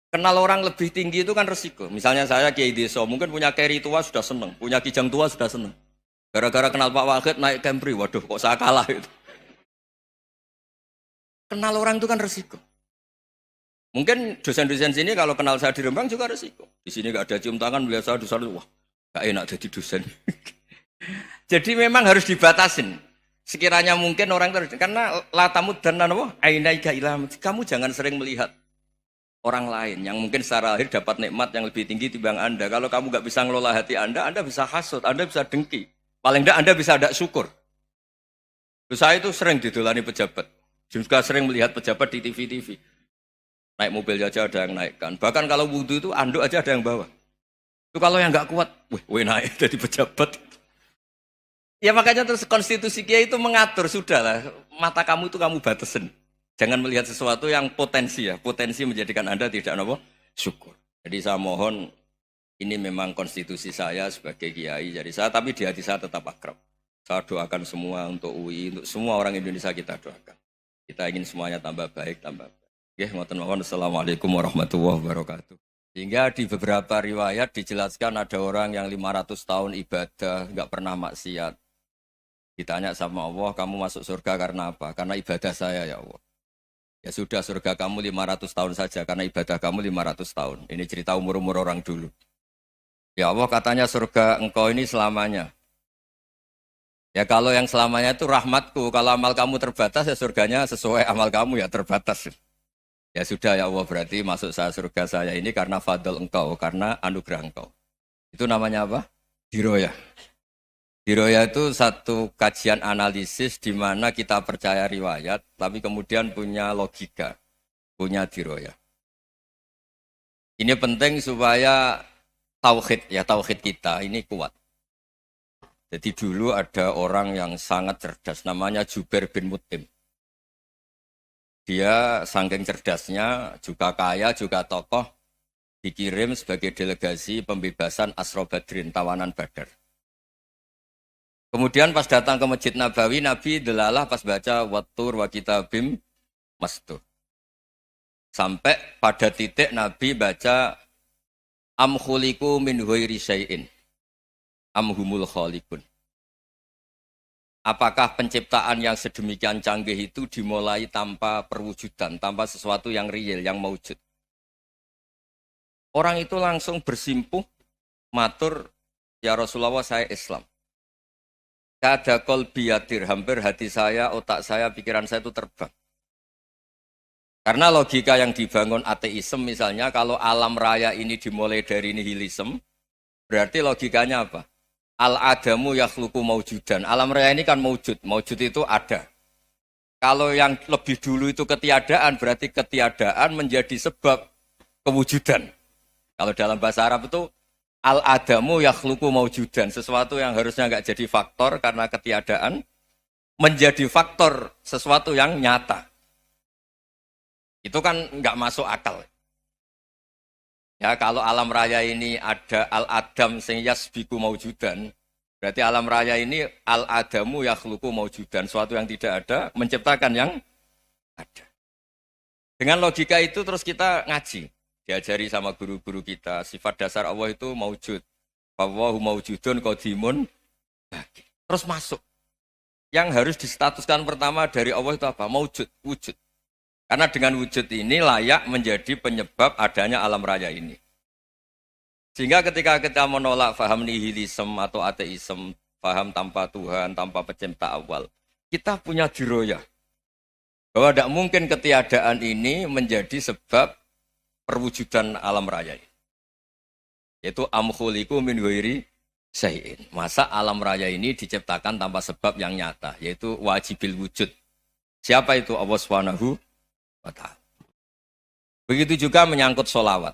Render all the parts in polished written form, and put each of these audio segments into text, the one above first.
Kenal orang lebih tinggi itu kan resiko. Misalnya saya Kiai Deso, mungkin punya carry tua sudah seneng, punya kijang tua sudah seneng. Gara-gara kenal Pak Wahid naik Camry, waduh kok saya kalah itu. Kenal orang itu kan resiko. Mungkin dosen-dosen sini kalau kenal saya di Rembang juga resiko. Di sini gak ada cium tangan, melihat saya dosen, wah gak enak jadi dosen. Jadi memang harus dibatasin. Sekiranya mungkin orang terus karena latamud dan apa? Ainaika ilham. Kamu jangan sering melihat orang lain yang mungkin secara lahir dapat nikmat yang lebih tinggi timbang Anda. Kalau kamu gak bisa ngelola hati Anda bisa hasut, Anda bisa dengki. Paling tidak Anda bisa ada syukur. Saya itu sering didolani pejabat. Juga sering melihat pejabat di TV-TV. Naik mobil aja ada yang naikkan. Bahkan kalau wudhu itu anduk aja ada yang bawa. Itu kalau yang nggak kuat, wih naik jadi pejabat. Ya makanya terus konstitusi Kiai itu mengatur, sudahlah, mata kamu itu kamu batasin. Jangan melihat sesuatu yang potensi ya. Potensi menjadikan Anda tidak apa? Syukur. Jadi saya mohon, ini memang konstitusi saya sebagai Kiai. Jadi saya, tapi di hati saya tetap akrab. Saya doakan semua untuk UI, untuk semua orang Indonesia kita doakan. Kita ingin semuanya tambah baik, tambah baik. Ya, Assalamualaikum warahmatullahi wabarakatuh. Sehingga di beberapa riwayat dijelaskan ada orang yang 500 tahun ibadah, nggak pernah maksiat. Ditanya sama Allah, kamu masuk surga karena apa? Karena ibadah saya ya Allah. Ya sudah, surga kamu 500 tahun saja, karena ibadah kamu 500 tahun. Ini cerita umur-umur orang dulu. Ya Allah katanya surga engkau ini selamanya. Ya kalau yang selamanya itu rahmatku, kalau amal kamu terbatas ya surganya sesuai amal kamu ya terbatas. Ya sudah ya Allah, berarti masuk saya surga saya ini karena fadl engkau, karena anugerah engkau. Itu namanya apa? Diroyah. Diroyah itu satu kajian analisis di mana kita percaya riwayat, tapi kemudian punya logika, punya diroyah. Ini penting supaya tauhid kita ini kuat. Jadi dulu ada orang yang sangat cerdas, namanya Jubair bin Mut'im. Dia saking cerdasnya, juga kaya, juga tokoh, dikirim sebagai delegasi pembebasan Asra Badrin, tawanan Badar. Kemudian pas datang ke Masjid Nabawi, Nabi delalah pas baca Wattur wa kitabim mastur. Sampai pada titik Nabi baca Am khuliku min ghairi syai'in am humul khaliqun. Apakah penciptaan yang sedemikian canggih itu dimulai tanpa perwujudan, tanpa sesuatu yang real, yang maujud? Orang itu langsung bersimpuh, matur, ya Rasulullah saya Islam. Kada qalbi yatir, hampir hati saya, otak saya, pikiran saya itu terbang. Karena logika yang dibangun ateisme misalnya, kalau alam raya ini dimulai dari nihilisme, berarti logikanya apa? Al-adamu yakhluqu maujudan. Alam raya ini kan maujud. Maujud itu ada. Kalau yang lebih dulu itu ketiadaan, berarti ketiadaan menjadi sebab kewujudan. Kalau dalam bahasa Arab itu al-adamu yakhluqu maujudan. Sesuatu yang harusnya nggak jadi faktor karena ketiadaan, menjadi faktor sesuatu yang nyata. Itu kan nggak masuk akal. Ya, kalau alam raya ini ada al-adam sing yasbiku maujudan, berarti alam raya ini al-adamu yakhluqu maujudan, suatu yang tidak ada menciptakan yang ada. Dengan logika itu terus kita ngaji, diajari sama guru-guru kita, sifat dasar Allah itu maujud. Wallahu maujudun qadimun. Terus masuk. Yang harus distatuskan pertama dari Allah itu apa? Maujud, wujud. Karena dengan wujud ini layak menjadi penyebab adanya alam raya ini. Sehingga ketika kita menolak faham nihilisme atau ateisme, faham tanpa Tuhan, tanpa pencipta awal, kita punya diroyah. Bahwa tidak mungkin ketiadaan ini menjadi sebab perwujudan alam raya ini. Yaitu amkhuliku min ghairi syai'in. Masa alam raya ini diciptakan tanpa sebab yang nyata, yaitu wajibil wujud. Siapa itu? Allah Subhanahu. Begitu juga menyangkut sholawat.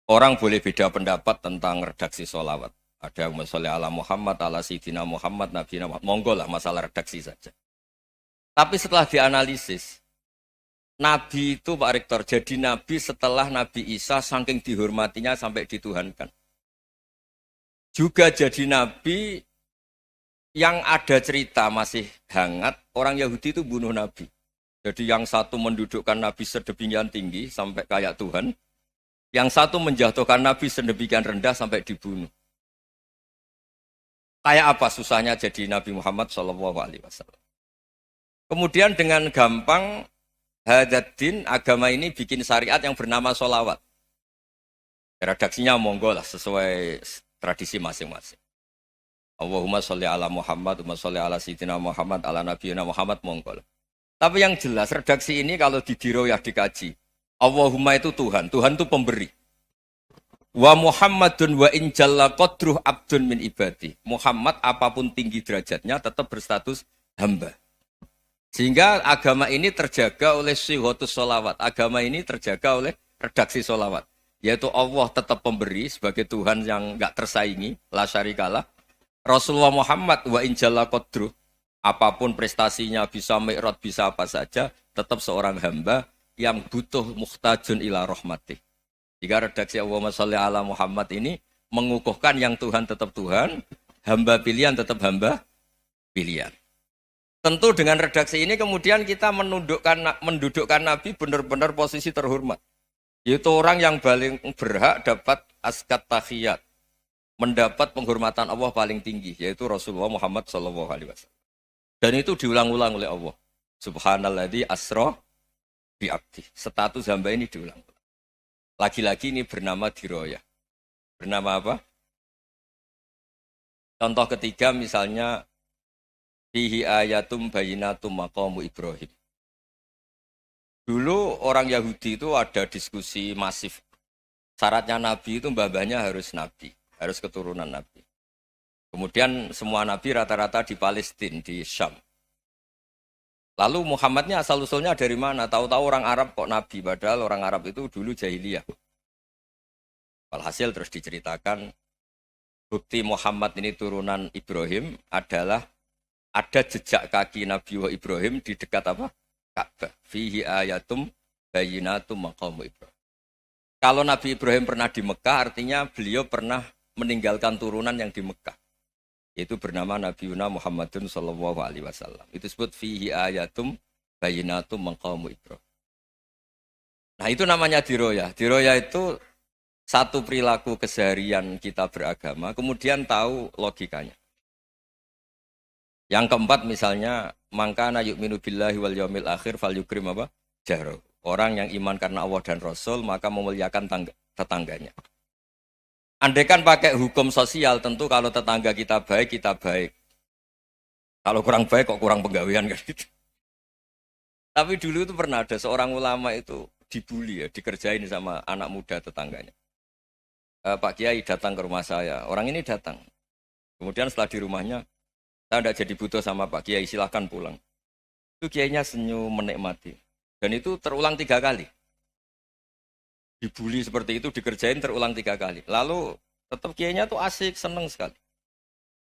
Orang boleh beda pendapat tentang redaksi sholawat. Ada yang sholli ala Muhammad, ala Sayyidina Muhammad, Nabi Muhammad. Monggo lah masalah redaksi saja. Tapi setelah dianalisis, Nabi itu Pak Rektor, jadi Nabi setelah Nabi Isa saking dihormatinya sampai dituhankan. Juga jadi Nabi yang ada cerita masih hangat, orang Yahudi itu bunuh Nabi. Jadi yang satu mendudukkan Nabi sedemikian tinggi sampai kayak Tuhan, yang satu menjatuhkan Nabi sedemikian rendah sampai dibunuh. Kayak apa susahnya jadi Nabi Muhammad SAW. Kemudian dengan gampang Hadaddin agama ini bikin syariat yang bernama sholawat. Redaksinya monggo lah sesuai tradisi masing-masing. Allahumma sholli ala Muhammad, Allahumma sholli ala Sayyidina Muhammad, ala Nabiyina Muhammad, monggo lah. Tapi yang jelas redaksi ini kalau didiroyah dikaji. Allahumma itu Tuhan, Tuhan itu pemberi. Wa Muhammadun wa in jalla qadruh abdun min ibadi. Muhammad apapun tinggi derajatnya tetap berstatus hamba. Sehingga agama ini terjaga oleh syihotus sholawat. Agama ini terjaga oleh redaksi sholawat. Yaitu Allah tetap pemberi sebagai Tuhan yang enggak tersaingi. La syarikalah. Rasulullah Muhammad wa in jalla qadruh. Apapun prestasinya bisa mi'rad, bisa apa saja. Tetap seorang hamba yang butuh muhtajun ila rahmatih. Jika redaksi Allahumma sholli ala Muhammad ini mengukuhkan yang Tuhan tetap Tuhan, hamba pilihan tetap hamba pilihan. Tentu dengan redaksi ini kemudian kita mendudukkan Nabi benar-benar posisi terhormat. Yaitu orang yang paling berhak dapat askat tahiyat, mendapat penghormatan Allah paling tinggi, yaitu Rasulullah Muhammad SAW. Dan itu diulang-ulang oleh Allah. Subhanalladzi asra bi abdi. Status hamba ini diulang. Lagi-lagi ini bernama diroyah. Bernama apa? Contoh ketiga misalnya fihi ayatum bayinatum maqamu Ibrahim. Dulu orang Yahudi itu ada diskusi masif. Syaratnya Nabi itu mbah-mbahnya harus Nabi. Harus keturunan Nabi. Kemudian semua Nabi rata-rata di Palestina, di Syam. Lalu Muhammadnya asal-usulnya dari mana? Tahu-tahu orang Arab kok Nabi, padahal orang Arab itu dulu jahiliyah. Walhasil terus diceritakan, bukti Muhammad ini turunan Ibrahim adalah ada jejak kaki Nabi Ibrahim di dekat apa? Ka'bah. Fihi ayatum bayinatum maqamu Ibrahim. Kalau Nabi Ibrahim pernah di Mekah, artinya beliau pernah meninggalkan turunan yang di Mekah. Itu bernama Nabi Muhammadun sallallahu alaihi wasallam. Itu disebut fihi ayatum bayinatum maqamu Ibrahim. Nah, itu namanya diroyah. Diroyah itu satu perilaku keseharian kita beragama, kemudian tahu logikanya. Yang keempat misalnya, mangkana yu'minu billahi wal yaumil akhir fal yukrim apa? Jaro. Orang yang iman karena Allah dan Rasul, maka memuliakan tetangganya. Andaikan pakai hukum sosial, tentu kalau tetangga kita baik, kita baik. Kalau kurang baik, kok kurang penggawean kan gitu. Tapi dulu itu pernah ada seorang ulama itu dibully ya, dikerjain sama anak muda tetangganya. Pak Kiai datang ke rumah saya, orang ini datang. Kemudian setelah di rumahnya, saya tidak jadi butuh sama Pak Kiai, silahkan pulang. Itu Kiainya senyum, menikmati. Dan itu terulang 3 kali. Dibully seperti itu, dikerjain terulang 3 kali. Lalu tetap Kiainya tuh asik, seneng sekali.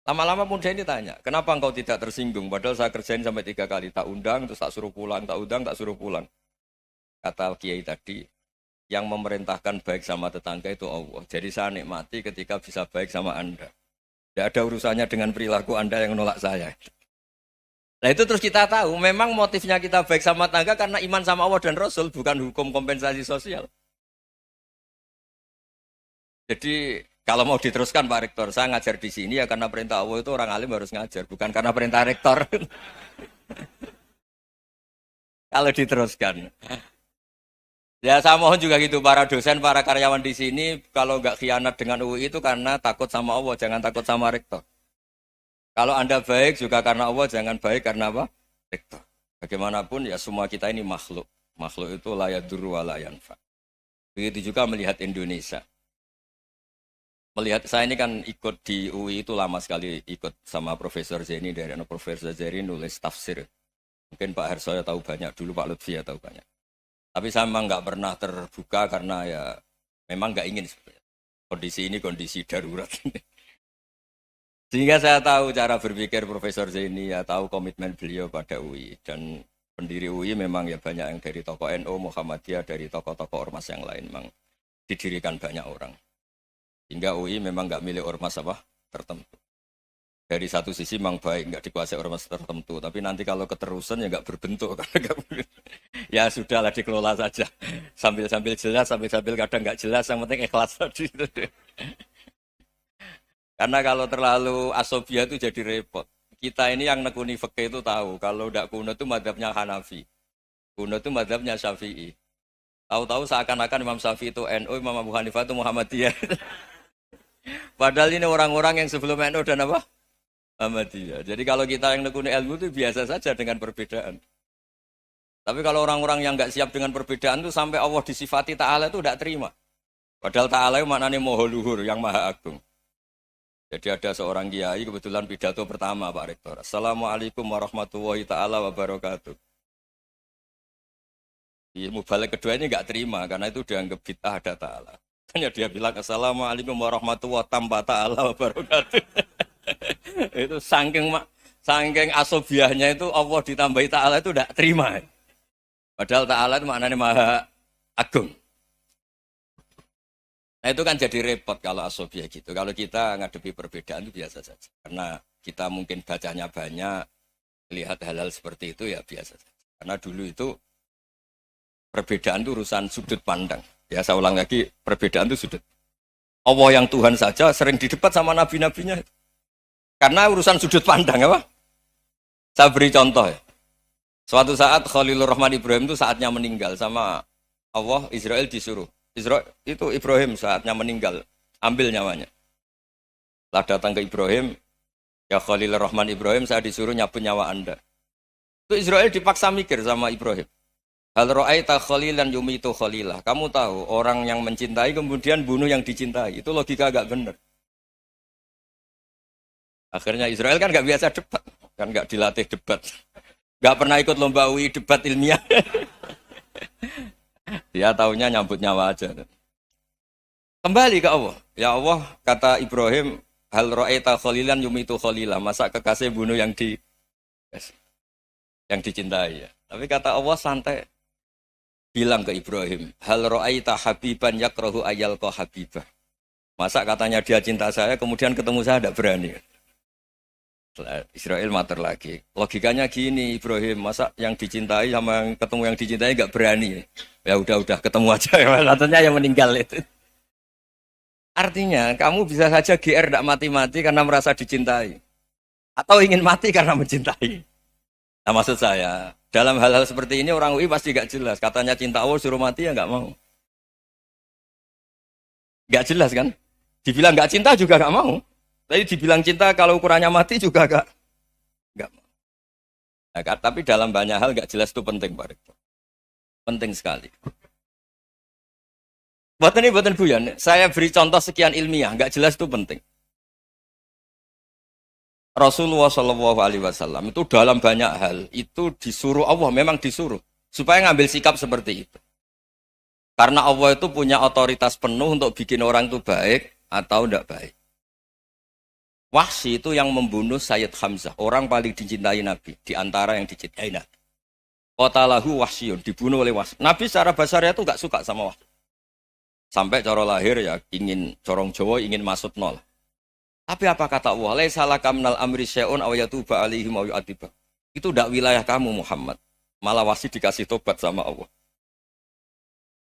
Lama-lama muda ini tanya, kenapa engkau tidak tersinggung? Padahal saya kerjain sampai 3 kali. Tak undang, terus tak suruh pulang, tak undang, tak suruh pulang. Kata Kiai tadi, yang memerintahkan baik sama tetangga itu Allah. Jadi saya nikmati ketika bisa baik sama Anda. Tidak ada urusannya dengan perilaku Anda yang menolak saya. Nah itu terus kita tahu, memang motifnya kita baik sama tetangga karena iman sama Allah dan Rasul, bukan hukum kompensasi sosial. Jadi kalau mau diteruskan Pak Rektor, saya ngajar di sini ya karena perintah Allah itu orang alim harus ngajar, bukan karena perintah Rektor. Kalau diteruskan. Ya saya mohon juga gitu para dosen, para karyawan di sini kalau nggak khianat dengan UI itu karena takut sama Allah, jangan takut sama Rektor. Kalau Anda baik juga karena Allah, jangan baik karena apa? Rektor. Bagaimanapun ya semua kita ini makhluk. Makhluk itu la yadurru wa la yanfa. Begitu juga melihat Indonesia. Melihat saya ini kan ikut di UI itu lama sekali ikut sama Profesor Zeni, dari Profesor Zeni nulis tafsir. Mungkin Pak Harsoyo tahu banyak, dulu Pak Lutfi ya tahu banyak. Tapi saya memang nggak pernah terbuka karena ya memang nggak ingin sebenarnya. Kondisi ini kondisi darurat. Sehingga saya tahu cara berpikir Profesor Zeni, ya tahu komitmen beliau pada UI. Dan pendiri UI memang ya banyak yang dari tokoh NU, Muhammadiyah, dari tokoh-tokoh ormas yang lain. Memang didirikan banyak orang. Hingga UI memang nggak milik ormas apa tertentu. Dari satu sisi memang baik, nggak dikuasai orang tertentu. Tapi nanti kalau keterusan ya nggak berbentuk. Ya sudahlah dikelola saja. Sambil-sambil jelas, sambil-sambil kadang nggak jelas. Yang penting ikhlas tadi. Karena kalau terlalu asobia itu jadi repot. Kita ini yang nekuni fikih itu tahu. Kalau tidak kuno itu madhabnya Hanafi. Kuno itu madhabnya Syafi'i. Tahu-tahu seakan-akan Imam Syafi'i itu NU, Imam Abu Hanifah itu Muhammadiyah. Padahal ini orang-orang yang sebelum NU dan apa? Muhammadiyah. Jadi kalau kita yang nekuni ilmu itu biasa saja dengan perbedaan. Tapi kalau orang-orang yang nggak siap dengan perbedaan itu sampai Allah disifati Ta'ala itu tidak terima. Padahal Ta'ala itu maknanya Maha Luhur, yang Maha Agung. Jadi ada seorang kiai kebetulan pidato pertama Pak Rektor. Assalamualaikum warahmatullahi ta'ala wabarakatuh. Ilmu balik kedua ini nggak terima karena itu dianggap bid'ah ada Ta'ala. Hanya dia bilang Assalamualaikum warahmatullahi ta'ala wabarakatuh. Itu saking asobiahnya itu Allah ditambahi Ta'ala itu tidak terima. Padahal Ta'ala itu maknanya Maha Agung. Nah itu kan jadi repot kalau asobiah gitu. Kalau kita ngadepi perbedaan itu biasa saja. Karena kita mungkin bacanya banyak, lihat hal-hal seperti itu ya biasa saja. Karena dulu itu perbedaan itu urusan sudut pandang. Ya saya ulang lagi, perbedaan itu sudut. Allah yang Tuhan saja sering didebat sama nabi-nabinya. Karena urusan sudut pandang apa? Saya beri contoh ya. Suatu saat Khalilur Rahman Ibrahim itu saatnya meninggal sama Allah, Israel disuruh. Israel itu Ibrahim saatnya meninggal, ambil nyawanya. Setelah datang ke Ibrahim, ya Khalilur Rahman Ibrahim, saya disuruh nyabut nyawa Anda. Itu Israel dipaksa mikir sama Ibrahim. Hal ra'aita khalilan yumitu khalilah. Kamu tahu orang yang mencintai kemudian bunuh yang dicintai. Itu logika agak benar. Akhirnya Israel kan nggak biasa debat, kan nggak dilatih debat, nggak pernah ikut lomba UI debat ilmiah. Dia taunya nyambut nyawa aja. Kembali ke Allah. Ya Allah, kata Ibrahim, hal ra'aita khalilan yumitu khalilah. Masa kekasih bunuh yang dicintai ya. Tapi kata Allah santai. Bilang ke Ibrahim, hal ra'aita habiban yakrahu ayyalqa habibah. Masa katanya dia cinta saya, kemudian ketemu saya tidak berani. Israel mater lagi. Logikanya gini Ibrahim, masa yang dicintai sama yang ketemu yang dicintai nggak berani. Ya udah ketemu aja. Katanya yang meninggal itu. Artinya kamu bisa saja GR tidak mati-mati karena merasa dicintai. Atau ingin mati karena mencintai. Nah maksud saya, dalam hal-hal seperti ini orang UI pasti gak jelas. Katanya cinta Allah suruh mati ya gak mau. Gak jelas kan? Dibilang gak cinta juga gak mau. Tapi dibilang cinta kalau ukurannya mati juga gak mau. Nah, tapi dalam banyak hal gak jelas itu penting Pak Rektor. Penting sekali. Buatan Buyan, saya beri contoh sekian ilmiah, gak jelas itu penting. Rasulullah Shallallahu Alaihi Wasallam itu dalam banyak hal itu disuruh Allah, memang disuruh supaya ngambil sikap seperti itu. Karena Allah itu punya otoritas penuh untuk bikin orang itu baik atau tidak baik. Wahsy itu yang membunuh Sayyid Hamzah, orang paling dicintai Nabi di antara yang dicintai Nabi. Qatalahu Wahsyun, dibunuh oleh Wahsy. Nabi secara basarnya itu nggak suka sama Wahsy. Sampai cara lahir ya ingin corong Jawa ingin masuk nol. Tapi apa kata Allah? Laisa laka minal amri syai'un aw yatuba alaihim aw yu'adzibah. Itu tidak wilayah kamu Muhammad. Malah Wahsy dikasih tobat sama Allah.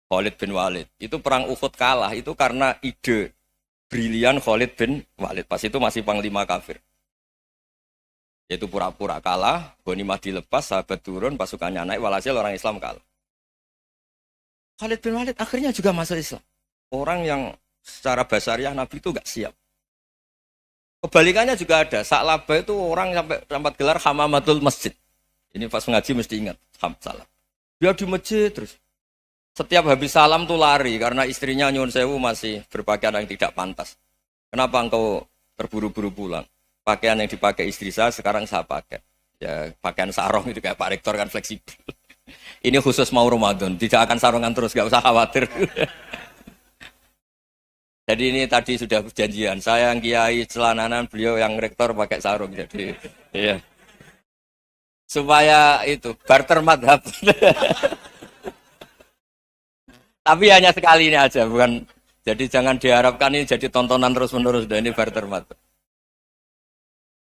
Khalid bin Walid. Itu perang Uhud kalah itu karena ide brilian Khalid bin Walid. Pas itu masih panglima kafir. Yaitu pura-pura kalah, ghanimah dilepas, sahabat turun, pasukannya naik, walhasil orang Islam kalah. Khalid bin Walid akhirnya juga masuk Islam. Orang yang secara basariah Nabi itu gak siap. Kebalikannya juga ada. Sa'labah itu orang sampai gelar hamamatul masjid. Ini pas ngaji mesti ingat. Salam. Dia di masjid terus. Setiap habis salam tuh lari. Karena istrinya nyuwun sewu masih berpakaian yang tidak pantas. Kenapa engkau terburu-buru pulang? Pakaian yang dipakai istri saya sekarang saya pakai. Ya pakaian sarung itu kayak Pak Rektor kan fleksibel. Ini khusus mau Ramadan. Tidak akan sarungan terus. Gak usah khawatir. Jadi ini tadi sudah perjanjian. Saya yang kiai celananan, beliau yang rektor pakai sarung. Jadi, iya. Supaya itu barter madhab. Tapi hanya sekali ini aja, bukan. Jadi jangan diharapkan ini jadi tontonan terus menerus. Dan ini barter madhab.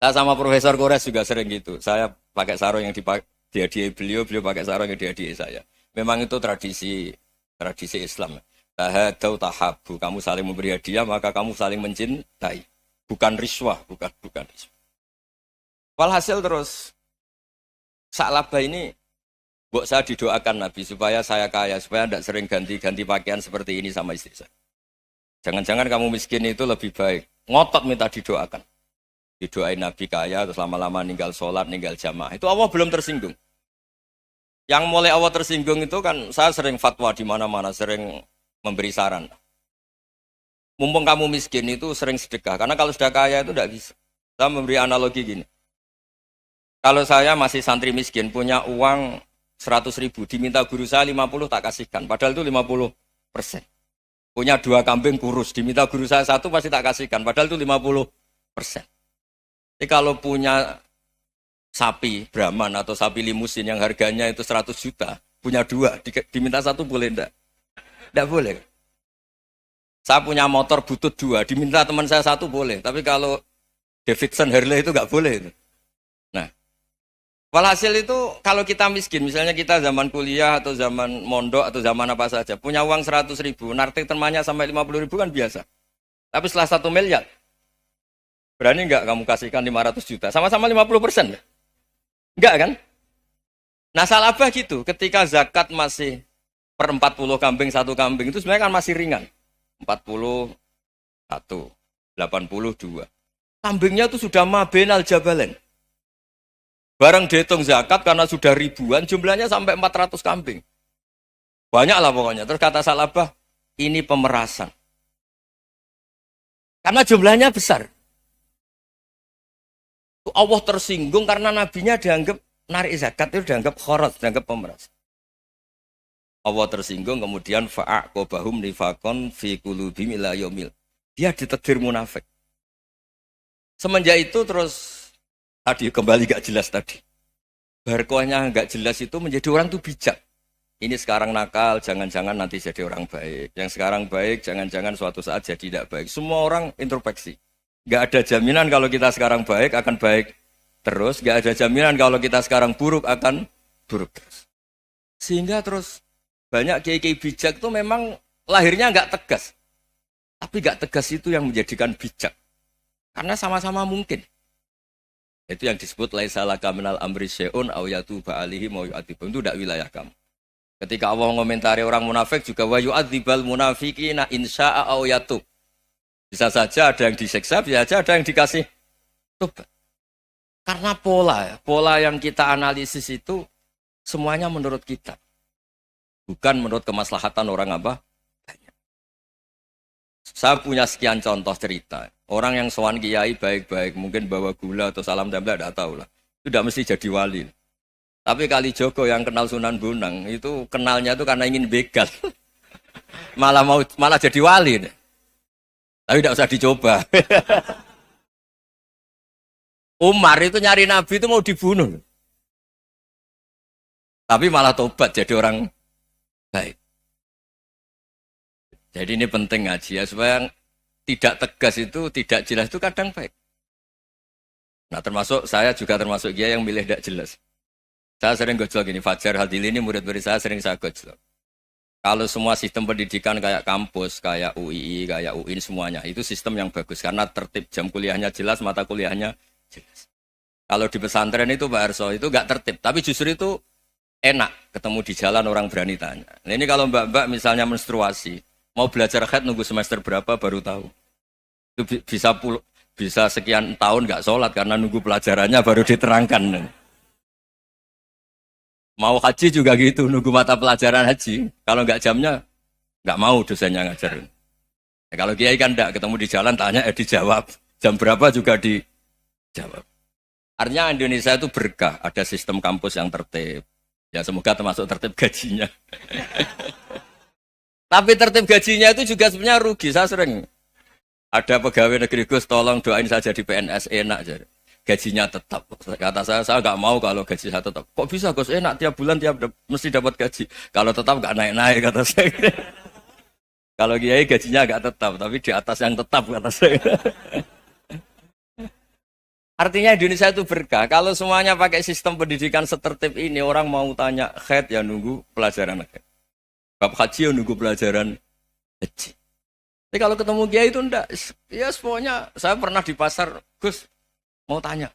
Saya sama Profesor Kores juga sering gitu. Saya pakai sarung yang dihadiahi beliau, beliau pakai sarung yang dihadiahi saya. Memang itu tradisi Islam. Tahadau tahabu, kamu saling memberi hadiah maka kamu saling mencintai. Bukan riswah, bukan riswah. Walhasil terus Sa'labah ini mbok saya didoakan Nabi supaya saya kaya, supaya tidak sering ganti-ganti pakaian seperti ini sama istri saya. Jangan-jangan kamu miskin itu lebih baik. Ngotot minta didoakan. Didoain Nabi kaya, terus lama-lama ninggal sholat, ninggal jamaah. Itu Allah belum tersinggung. Yang mulai Allah tersinggung itu kan, saya sering fatwa di mana-mana, sering memberi saran. Mumpung kamu miskin itu sering sedekah, karena kalau sudah kaya itu tidak bisa. Saya memberi analogi gini. Kalau saya masih santri miskin, punya uang 100.000, diminta guru saya 50 tak kasihkan, padahal itu 50%. Punya 2 kambing kurus, diminta guru saya 1 pasti tak kasihkan, padahal itu 50%. Jadi kalau punya sapi Brahman atau sapi limusin yang harganya itu 100 juta, punya 2, diminta 1 boleh enggak? Enggak boleh. Saya punya motor butut 2, diminta teman saya 1 boleh, tapi kalau Davidson Harley itu enggak boleh itu. Nah, walhasil itu kalau kita miskin, misalnya kita zaman kuliah atau zaman mondok atau zaman apa saja, punya uang 100.000, nartik temannya sampai 50.000 kan biasa. Tapi setelah 1 miliar, berani enggak kamu kasihkan 500 juta? Sama-sama 50%. Enggak kan? Nah Sa'labah gitu, ketika zakat masih per 40 kambing, 1 kambing itu sebenarnya kan masih ringan. 41, 82. Kambingnya itu sudah mabenal jabalen. Barang dihitung zakat karena sudah ribuan, jumlahnya sampai 400 kambing. Banyak lah pokoknya. Terus kata Sa'labah, ini pemerasan. Karena jumlahnya besar. Allah tersinggung karena nabinya dianggap narik zakat itu dianggap khorat, dianggap pemeras. Allah tersinggung kemudian fa'aqobahum nifakon fi qulubihim ila yaumil. Dia ditetir munafik. Semenjak itu terus tadi kembali gak jelas tadi. Barkohnya gak jelas itu menjadi orang tuh bijak. Ini sekarang nakal, jangan-jangan nanti jadi orang baik. Yang sekarang baik, jangan-jangan suatu saat jadi tidak baik. Semua orang introspeksi. Gak ada jaminan kalau kita sekarang baik akan baik terus. Gak ada jaminan kalau kita sekarang buruk akan buruk terus. Sehingga terus banyak kiai-kiai bijak itu memang lahirnya gak tegas. Tapi gak tegas itu yang menjadikan bijak. Karena sama-sama mungkin. Itu yang disebut laisa laka minal amri syai'un aw yatuba alihi mau yu'adzibum. Itu tidak wilayah kamu. Ketika Allah mengomentari orang munafik juga wa yu'adzibal munafiqina insya'a aw yatub. Bisa saja ada yang disiksa, bisa saja ada yang dikasih tobat. Karena pola yang kita analisis itu semuanya menurut kita. Bukan menurut kemaslahatan orang apa? Banyak. Saya punya sekian contoh cerita. Orang yang sowan kiai baik-baik, mungkin bawa gula atau salam tempel, tidak tahu lah. Itu tidak mesti jadi wali. Tapi Kalijogo yang kenal Sunan Bonang, itu kenalnya itu karena ingin begal. malah jadi wali. Tapi tidak usah dicoba. Umar itu nyari Nabi itu mau dibunuh. Tapi malah tobat jadi orang baik. Jadi ini penting ngaji ya, supaya tidak tegas itu, tidak jelas itu kadang baik. Nah termasuk, saya juga termasuk dia yang milih tidak jelas. Saya sering gojlok gini, Fajar Hadili ini murid-murid saya sering saya gojlok. Kalau semua sistem pendidikan kayak kampus, kayak UII, kayak UIN semuanya, itu sistem yang bagus. Karena tertib, jam kuliahnya jelas, mata kuliahnya jelas. Kalau di pesantren itu Pak Arso, itu nggak tertib. Tapi justru itu enak, ketemu di jalan orang berani tanya. Nah, ini kalau mbak-mbak misalnya menstruasi, mau belajar haid nunggu semester berapa baru tahu. Itu bisa sekian tahun nggak sholat karena nunggu pelajarannya baru diterangkan. Mau haji juga gitu, nunggu mata pelajaran haji. Kalau nggak jamnya, nggak mau dosennya ngajarin. Ya, kalau kiai kan enggak, ketemu di jalan tanya, dijawab. Jam berapa juga dijawab. Artinya Indonesia itu berkah, ada sistem kampus yang tertib. Ya semoga termasuk tertib gajinya. Tapi tertib gajinya itu juga sebenarnya rugi. Saya sering ada pegawai negeri Gus, tolong doain saja di PNS enak jadi. Gajinya tetap. Kata saya nggak mau kalau gaji saya tetap. Kok bisa Gus enak tiap bulan mesti dapat gaji. Kalau tetap nggak naik-naik kata saya. Kalau kiai gajinya nggak tetap, tapi di atas yang tetap kata saya. Artinya Indonesia itu berkah. Kalau semuanya pakai sistem pendidikan setertib ini, orang mau tanya khed ya nunggu pelajaran khed. Bab haji ya nunggu pelajaran haji. Tapi kalau ketemu kiai itu enggak. Ya semuanya, saya pernah di pasar, Gus, mau tanya.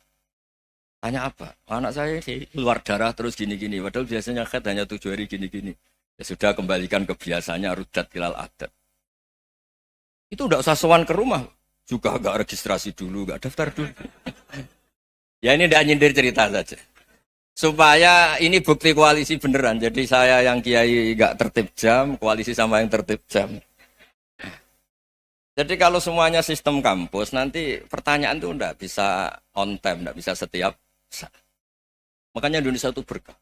Tanya apa? Anak saya keluar darah terus gini-gini. Padahal biasanya khed hanya 7 hari gini-gini. Ya sudah kembalikan ke biasanya, rudat kilal adat. Itu enggak usah sowan ke rumah. Juga enggak registrasi dulu, enggak daftar dulu. Ya ini enggak nyindir cerita saja. Supaya ini bukti koalisi beneran. Jadi saya yang kiai enggak tertib jam, koalisi sama yang tertib jam. Jadi kalau semuanya sistem kampus, nanti pertanyaan itu enggak bisa on time, enggak bisa setiap saat. Makanya Indonesia itu berkah.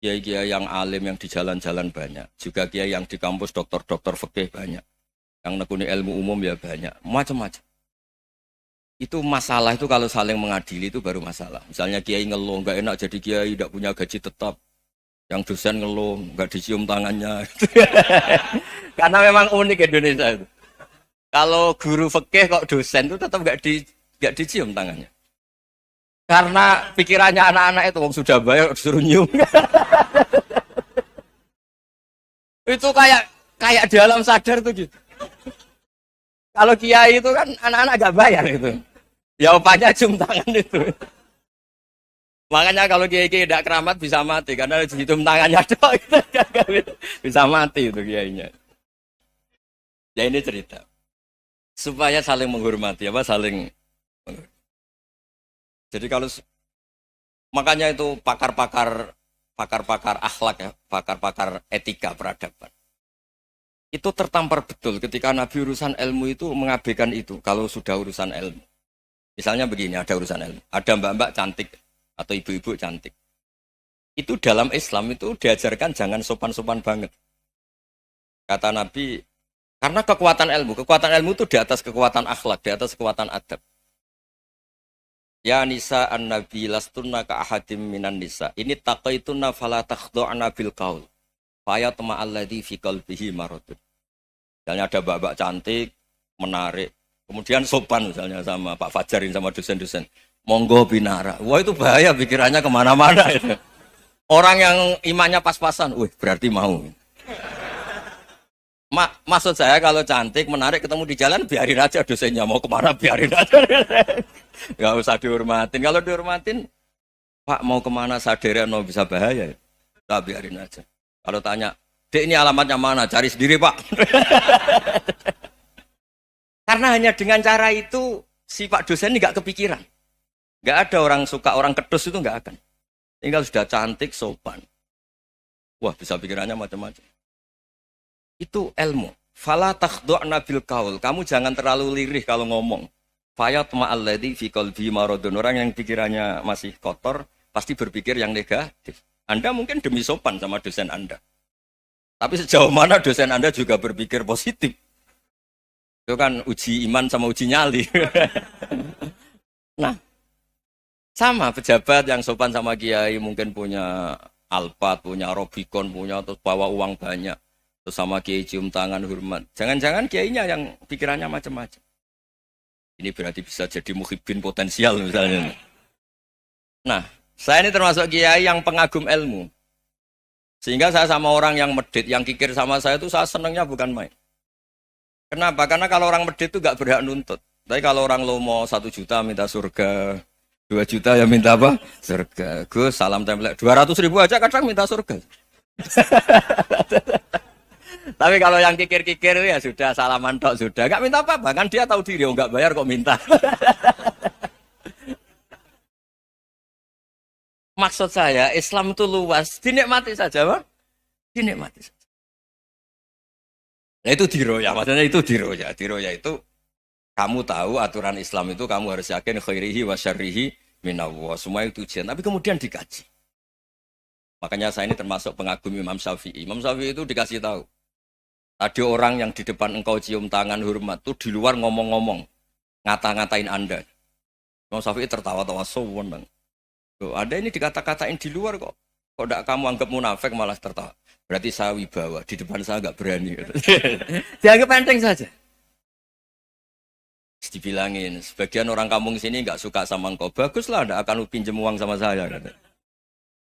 Kiai-kiai yang alim yang di jalan-jalan banyak. Juga kiai yang di kampus dokter-dokter fikih banyak. Yang nekuni ilmu umum ya banyak. Macam-macam. Itu masalah itu kalau saling mengadili itu baru masalah. Misalnya kiai ngeluh, enggak enak jadi kiai, enggak punya gaji tetap. Yang dosen ngeluh, enggak dicium tangannya. Karena memang unik Indonesia itu. Kalau guru fikih kok dosen itu tetap enggak dicium tangannya. Karena pikirannya anak-anak itu sudah bayar disuruh nyium. Itu kayak di alam sadar tuh gitu. Kalau kiai itu kan anak-anak enggak bayar itu. Ya upahnya cium tangan itu. Makanya kalau kiai-kiai tidak keramat bisa mati karena cium tangannya doang bisa mati itu kiainya. Ya ini cerita. Supaya saling menghormati saling. Jadi kalau makanya itu pakar-pakar akhlak ya, pakar-pakar etika peradaban. Itu tertampar betul ketika Nabi urusan ilmu itu mengabaikan itu kalau sudah urusan ilmu. Misalnya begini, ada urusan ilmu, ada mbak-mbak cantik atau ibu-ibu cantik. Itu dalam Islam itu diajarkan jangan sopan-sopan banget. Kata Nabi, karena kekuatan ilmu itu di atas kekuatan akhlak, di atas kekuatan adab. Ya nisa an-nabi lastunna ka ahadim minan nisa. Ini taqaitunna fala takhdu'na bil qaul. Faya tama'alladzi fi qalbihi maradun. Misalnya ada mbak-mbak cantik, menarik, kemudian sopan misalnya sama Pak Fajarin sama dosen-dosen. Monggo binara. Wah itu bahaya pikirannya kemana-mana itu. Orang yang imannya pas-pasan, wih berarti mau. Maksud saya kalau cantik, menarik, ketemu di jalan, biarin aja dosennya. Mau kemana, biarin aja. Gak usah dihormatin. Kalau dihormatin, Pak mau kemana, sadarian mau bisa bahaya. Kita biarin aja. Kalau tanya, Dek ini alamatnya mana? Cari sendiri Pak. Karena hanya dengan cara itu, si Pak dosen ini gak kepikiran. Gak ada orang suka, orang kedus itu gak akan. Tinggal sudah cantik, sopan. Wah bisa pikirannya macam-macam. Itu ilmu. Fala takhdu'na bil qaul. Kamu jangan terlalu lirih kalau ngomong. Fayat ma'alladzi fi qalbi maradun. Orang yang pikirannya masih kotor pasti berpikir yang negatif. Anda mungkin demi sopan sama dosen Anda. Tapi sejauh mana dosen Anda juga berpikir positif. Itu kan uji iman sama uji nyali. Nah, sama pejabat yang sopan sama kiai mungkin punya Alphard, punya Robicon, punya terus bawa uang banyak. Terus sama kiai cium tangan hormat. Jangan-jangan kiainya yang pikirannya macam-macam. Ini berarti bisa jadi muhibbin potensial misalnya. Nah, saya ini termasuk kiai yang pengagum ilmu. Sehingga saya sama orang yang medit, yang kikir sama saya itu saya senangnya bukan main. Kenapa? Karena kalau orang medit itu gak berhak nuntut. Tapi kalau orang lomo 1 juta minta surga, 2 juta ya minta apa? Surga. Gus, salam template. 200.000 aja kadang minta surga. Tapi kalau yang kikir-kikir ya sudah salaman tok sudah. Enggak minta apa-apa, kan dia tahu diri, enggak bayar kok minta. Maksud saya, Islam itu luas, dinikmati saja, Pak. Dinikmati saja. Nah itu diroya, maksudnya itu diroya. Diroya itu kamu tahu aturan Islam itu kamu harus yakin khairihi wa syarrihi minallah. Semua itu ujian, tapi kemudian dikaji. Makanya saya ini termasuk pengagum Imam Syafi'i. Imam Syafi'i itu dikasih tahu. Ada orang yang di depan engkau cium tangan hormat tuh di luar ngomong-ngomong, ngata-ngatain Anda. Imam Syafi'i tertawa-tawa sowan. Tuh, Anda ini dikata-katain di luar kok. Kok enggak kamu anggap munafik malah tertawa. Berarti saya wibawa, di depan saya enggak berani. Dianggap enteng saja. Dibilangin, sebagian orang kampung sini nggak suka sama engkau. Baguslah, ndak akan lu pinjem uang sama saya. Kata.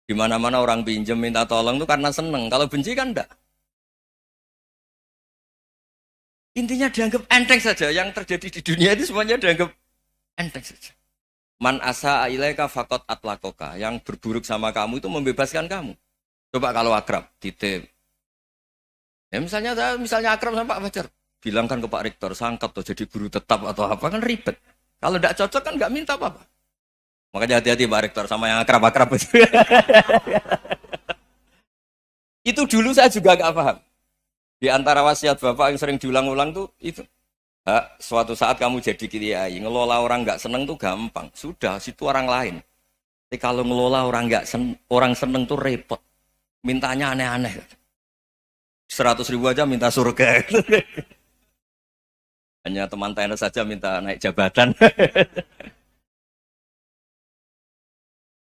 Di mana-mana orang pinjem minta tolong itu karena seneng. Kalau benci kan enggak. Intinya dianggap enteng saja. Yang terjadi di dunia itu semuanya dianggap enteng saja. Man asa ilaika fakot atlakoka. Yang berburuk sama kamu itu membebaskan kamu. Coba kalau akrab, titip. Ya misalnya akrab sama Pak Fajar. Bilangkan ke Pak Rektor, sangkap tuh jadi guru tetap atau apa, kan ribet. Kalau tidak cocok kan nggak minta apa-apa. Makanya hati-hati Pak Rektor sama yang akrab-akrab itu. Itu dulu saya juga nggak paham. Di antara wasiat Bapak yang sering diulang-ulang tuh itu. Suatu saat kamu jadi kiai, ngelola orang nggak seneng tuh gampang. Sudah, situ orang lain. Tapi kalau ngelola orang nggak orang seneng tuh repot. Mintanya aneh-aneh. 100.000 aja minta surga. Hanya teman tenis saja minta naik jabatan.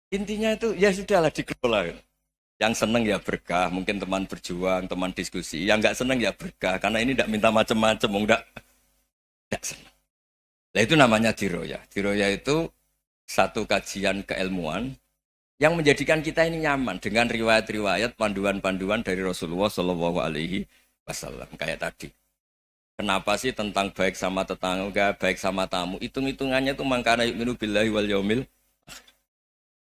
Intinya itu ya sudahlah dikelola. Yang seneng ya berkah, mungkin teman berjuang, teman diskusi. Yang nggak seneng ya berkah, karena ini tidak minta macam-macam, enggak seneng. Nah itu namanya diroya. Diroya itu satu kajian keilmuan yang menjadikan kita ini nyaman dengan riwayat-riwayat, panduan-panduan dari Rasulullah Shallallahu Alaihi Wasallam kayak tadi. Kenapa sih tentang baik sama tetangga, baik sama tamu? Hitung-hitungannya itu mangkana yu'minu billahi wal yaumil.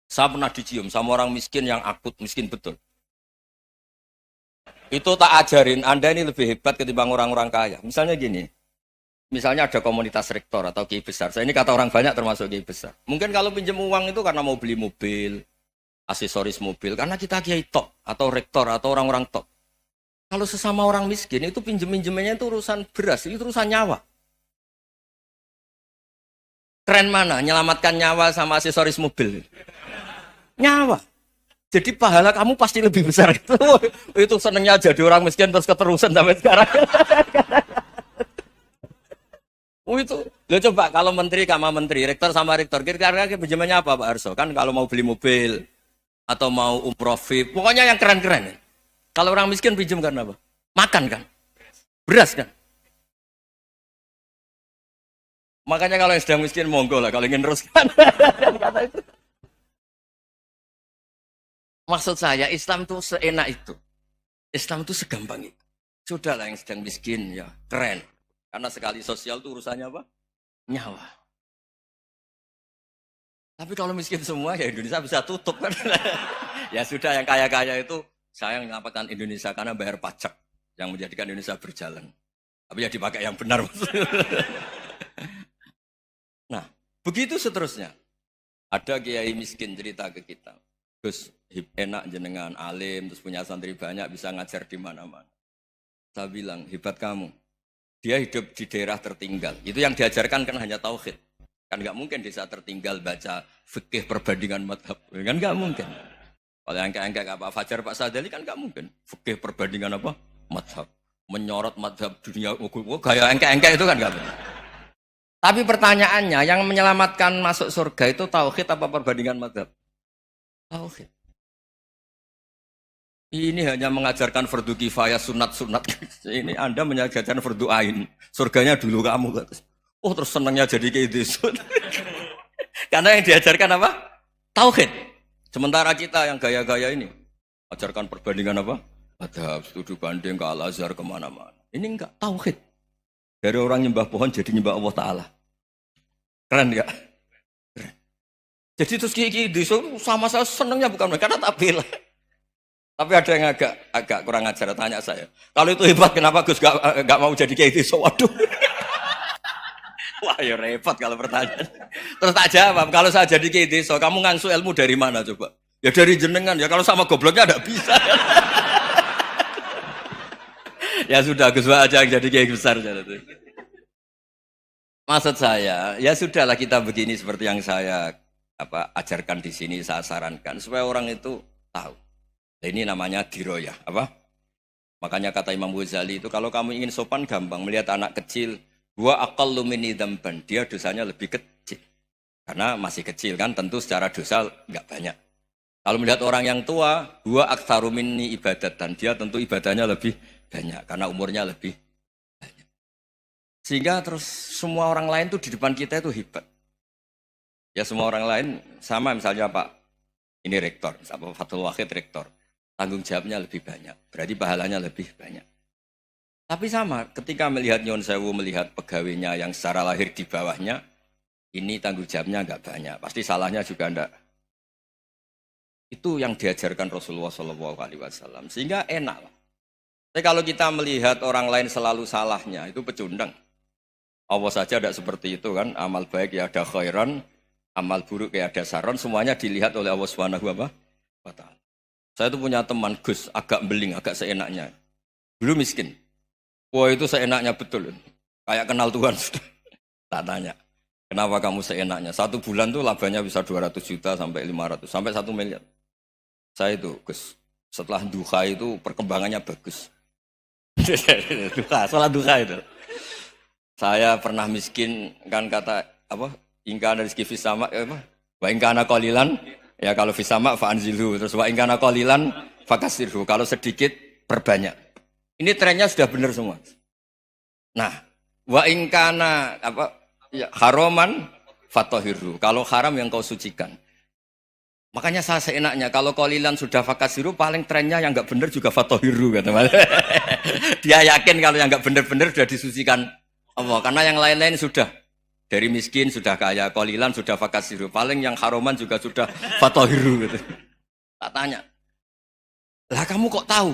Saya pernah dicium sama orang miskin yang akut, miskin betul. Itu tak ajarin, Anda ini lebih hebat ketimbang orang-orang kaya. Misalnya gini, misalnya ada komunitas rektor atau kiai besar. Saya ini kata orang banyak termasuk kiai besar. Mungkin kalau pinjam uang itu karena mau beli mobil, aksesoris mobil, karena kita kiai top, atau rektor, atau orang-orang top. Kalau sesama orang miskin itu pinjem-pinjemannya itu urusan beras, itu urusan nyawa. Keren mana? Nyelamatkan nyawa sama aksesoris mobil. Nyawa. Jadi pahala kamu pasti lebih besar itu. Itu senengnya jadi orang miskin terus keterusan sampai sekarang. Itu. Lo coba kalau menteri sama menteri, rektor sama rektor, kira-kira pinjemannya apa Pak Arso? Kan kalau mau beli mobil atau mau umroh VIP, pokoknya yang keren-keren. Kalau orang miskin pinjam karena apa? Makan kan? Beras kan? Makanya kalau yang sedang miskin monggo lah kalau ingin teruskan. Maksud saya Islam itu seenak itu. Islam itu segampang itu. Sudahlah yang sedang miskin ya keren. Karena sekali sosial itu urusannya apa? Nyawa. Tapi kalau miskin semua ya Indonesia bisa tutup kan. Ya sudah yang kaya-kaya itu saya menyelamatkan Indonesia karena bayar pajak yang menjadikan Indonesia berjalan. Tapi ya dipakai yang benar. Nah, begitu seterusnya. Ada kiai miskin cerita ke kita. Terus enak jenengan alim, terus punya santri banyak, bisa ngajar di mana-mana. Saya bilang, hebat kamu. Dia hidup di daerah tertinggal. Itu yang diajarkan kan hanya tauhid. Kan nggak mungkin desa tertinggal baca fikih perbandingan madhab. Kan nggak mungkin. Kalau yang kayak Pak Fajar, Pak Sadali kan nggak mungkin. Fikih perbandingan apa? Madhab. Menyorot madhab dunia. Kayak engke-engke itu kan nggak benar. Tapi pertanyaannya, yang menyelamatkan masuk surga itu tauhid apa perbandingan madhab? Tauhid. Ini hanya mengajarkan fardu kifayah, sunat-sunat. Ini Anda mengajarkan fardu ain. Surganya dulu kamu. Oh terus senangnya jadi kayak gitu. Karena yang diajarkan apa? Tauhid. Sementara kita yang gaya-gaya ini, ajarkan perbandingan apa? Madhab, studi banding ke Al-Azhar kemana-mana. Ini enggak, tauhid. Dari orang nyembah pohon jadi nyembah Allah Ta'ala. Keren enggak? Keren. Jadi terus kiki sama saya senangnya bukan karena tak bela. Tapi ada yang agak kurang ajar, tanya saya. Kalau itu hebat, kenapa Gus gak mau jadi kayak gitu? Waduh. Wah ya repot kalau pertanyaan. Terus tak jawab, kalau saya jadi kiai desa, kamu ngangsu ilmu dari mana coba? Ya dari jenengan, ya kalau sama gobloknya tidak bisa. Ya sudah, Gus aja yang jadi kiai besar. Maksud saya, ya sudahlah kita begini seperti yang saya ajarkan di sini, saya sarankan. Supaya orang itu tahu. Nah, ini namanya diroyah. Makanya kata Imam Ghazali itu, kalau kamu ingin sopan gampang, melihat anak kecil, Wa aqallu minni dzamban, dia dosanya lebih kecil. Karena masih kecil kan, tentu secara dosa enggak banyak. Kalau melihat orang yang tua, huwa aktsaru minni ibadatan, dia tentu ibadahnya lebih banyak karena umurnya lebih banyak. Sehingga terus semua orang lain tuh di depan kita itu hebat. Ya semua orang lain sama misalnya Pak ini rektor, Pak Fathul Wahid rektor. Tanggung jawabnya lebih banyak, berarti pahalanya lebih banyak. Tapi sama, ketika melihat Nyon Sewu, melihat pegawainya yang secara lahir di bawahnya, ini tanggung jawabnya nggak banyak, pasti salahnya juga enggak. Itu yang diajarkan Rasulullah SAW, sehingga enak lah. Tapi kalau kita melihat orang lain selalu salahnya, itu pecundang. Allah saja tidak seperti itu kan, amal baik ya ada khairan, amal buruk ya ada saron, semuanya dilihat oleh Allah Subhanahu wa Ta'ala. Saya tuh punya teman Gus, agak beling, agak seenaknya. Dulu miskin. Wah itu seenaknya betul. Kayak kenal Tuhan sudah. Tak tanya, kenapa kamu seenaknya? 1 bulan tuh labanya bisa 200 juta sampai 500, sampai 1 miliar. Saya itu Gus, setelah duha itu perkembangannya bagus. Duha, sholat duha itu. Saya pernah miskin, kan kata, apa, ingka dari rizki fisama, apa? Wa ingkana qalilan, ya kalau fisama fa'anzilhu, terus wa ingkana qalilan fakasirhu, kalau sedikit perbanyak. Ini trennya sudah benar semua. Nah, wa ingkana apa ya, haroman fatohiru, kalau haram yang kau sucikan. Makanya saya seenaknya, kalau qalilan sudah fakasiru, paling trennya yang enggak benar juga fatohiru kata Mas. Dia yakin kalau yang enggak benar-benar sudah disucikan Allah, karena yang lain-lain sudah. Dari miskin sudah kaya, qalilan sudah fakasiru, paling yang haroman juga sudah fatohiru gitu. Tak tanya, lah kamu kok tahu?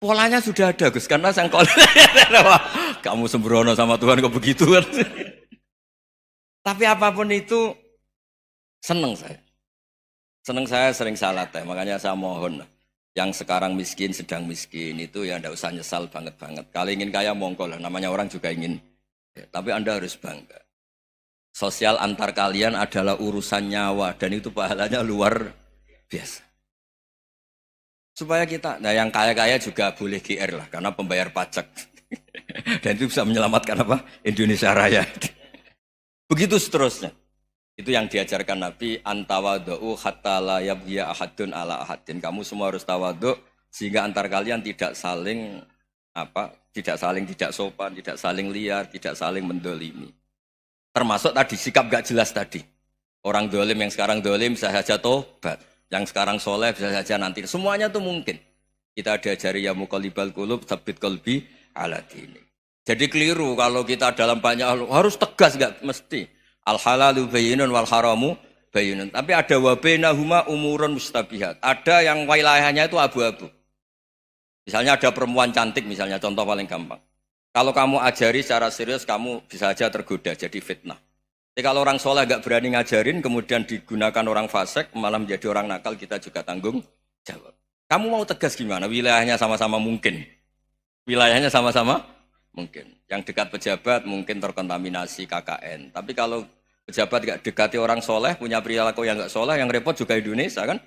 Polanya sudah ada Gus, karena sang qalilan. Kamu sembrono sama Tuhan kok begitu kan? Tapi apapun itu seneng saya. Seneng saya sering salah teh, makanya saya mohon yang sekarang miskin, sedang miskin itu ya ndak usah nyesal banget-banget. Kalau ingin kaya monggo lah, namanya orang juga ingin. Ya, tapi Anda harus bangga. Sosial antar kalian adalah urusan nyawa dan itu pahalanya luar biasa. Supaya kita, nah yang kaya-kaya juga boleh GR lah karena pembayar pajak. Dan itu bisa menyelamatkan apa? Indonesia Raya. Begitu seterusnya. Itu yang diajarkan Nabi, antawadhu hatta la yabghiya ahadun ala ahadin. Kamu semua harus tawadhu sehingga antar kalian tidak saling tidak sopan, tidak saling liar, tidak saling mendolimi. Termasuk tadi sikap gak jelas tadi. Orang dolim yang sekarang dolim bisa saja tobat, yang sekarang soleh bisa saja nanti. Semuanya tuh mungkin. Kita diajari ya muqallibal qulub tsabbit qalbi ala dini. Jadi keliru kalau kita dalam banyak harus tegas, gak mesti. Al halalu bayyinun wal haramu bayyinun. Tapi ada wa bainahuma umurun mustabihat. Ada yang wilayahnya itu abu-abu. Misalnya ada perempuan cantik misalnya, contoh paling gampang. Kalau kamu ajari secara serius, kamu bisa aja tergoda jadi fitnah. Tapi kalau orang soleh gak berani ngajarin, kemudian digunakan orang fasik, malah menjadi orang nakal, kita juga tanggung jawab. Kamu mau tegas gimana? Wilayahnya sama-sama mungkin. Wilayahnya sama-sama mungkin. Yang dekat pejabat mungkin terkontaminasi KKN. Tapi kalau pejabat gak dekati orang soleh, punya perilaku yang gak soleh, yang repot juga Indonesia kan?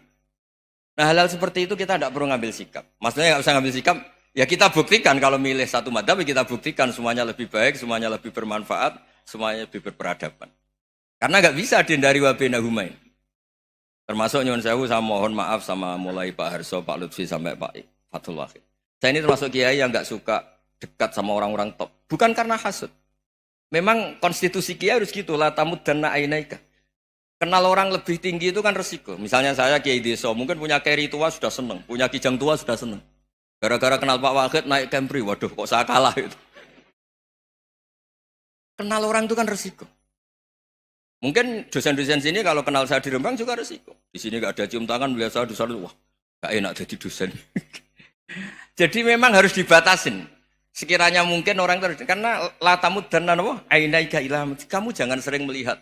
Nah hal-hal seperti itu kita tidak perlu ngambil sikap. Maksudnya gak usah ngambil sikap, ya kita buktikan kalau milih satu madzhab, kita buktikan semuanya lebih baik, semuanya lebih bermanfaat, semuanya lebih berperadaban. Karena gak bisa dihindari wabena humain. Termasuk nyuwun sewu, saya mohon maaf sama mulai Pak Harso, Pak Lutfi sampai Pak Fathul Wahid. Saya ini termasuk kiai yang gak suka dekat sama orang-orang top. Bukan karena hasud. Memang konstitusi kiai harus gitu, la tamuddanna ainaika. Kenal orang lebih tinggi itu kan resiko. Misalnya saya kiai desa, mungkin punya keri tua sudah seneng, punya kijang tua sudah seneng. Gara-gara kenal Pak Wahid naik Camry, waduh kok saya kalah itu. Kenal orang itu kan resiko. Mungkin dosen-dosen sini kalau kenal saya di Rembang juga resiko. Di sini gak ada cium tangan, melihat saya dosen, wah gak enak jadi dosen. Jadi memang harus dibatasin. Sekiranya mungkin orang itu, karena latamud dan nanawa, ainaika ilham. Kamu jangan sering melihat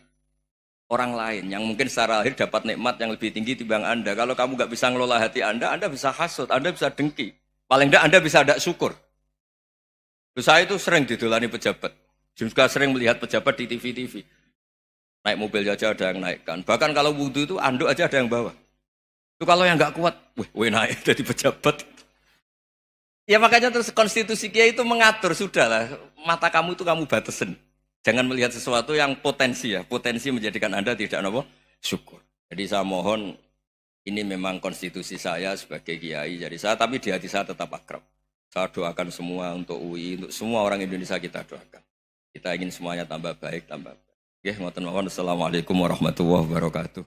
orang lain yang mungkin secara lahir dapat nikmat yang lebih tinggi timbang Anda. Kalau kamu gak bisa ngelola hati Anda bisa hasut, Anda bisa dengki. Paling tidak Anda bisa ada syukur. Saya itu sering didolani pejabat. Juga sering melihat pejabat di TV-TV. Naik mobil aja ada yang naikkan. Bahkan kalau wudhu itu anduk aja ada yang bawa. Itu kalau yang nggak kuat, wih naik jadi pejabat. Ya makanya terus konstitusi kiai itu mengatur, sudahlah. Mata kamu itu kamu batasin. Jangan melihat sesuatu yang potensi ya. Potensi menjadikan Anda tidak apa? Syukur. Jadi saya mohon, ini memang konstitusi saya sebagai kiai. Jadi saya, tapi di hati saya tetap akrab. Saya doakan semua untuk UI, untuk semua orang Indonesia kita doakan. Kita ingin semuanya tambah baik, tambah baik. Ya, ngoten mawon. Assalamualaikum warahmatullahi wabarakatuh.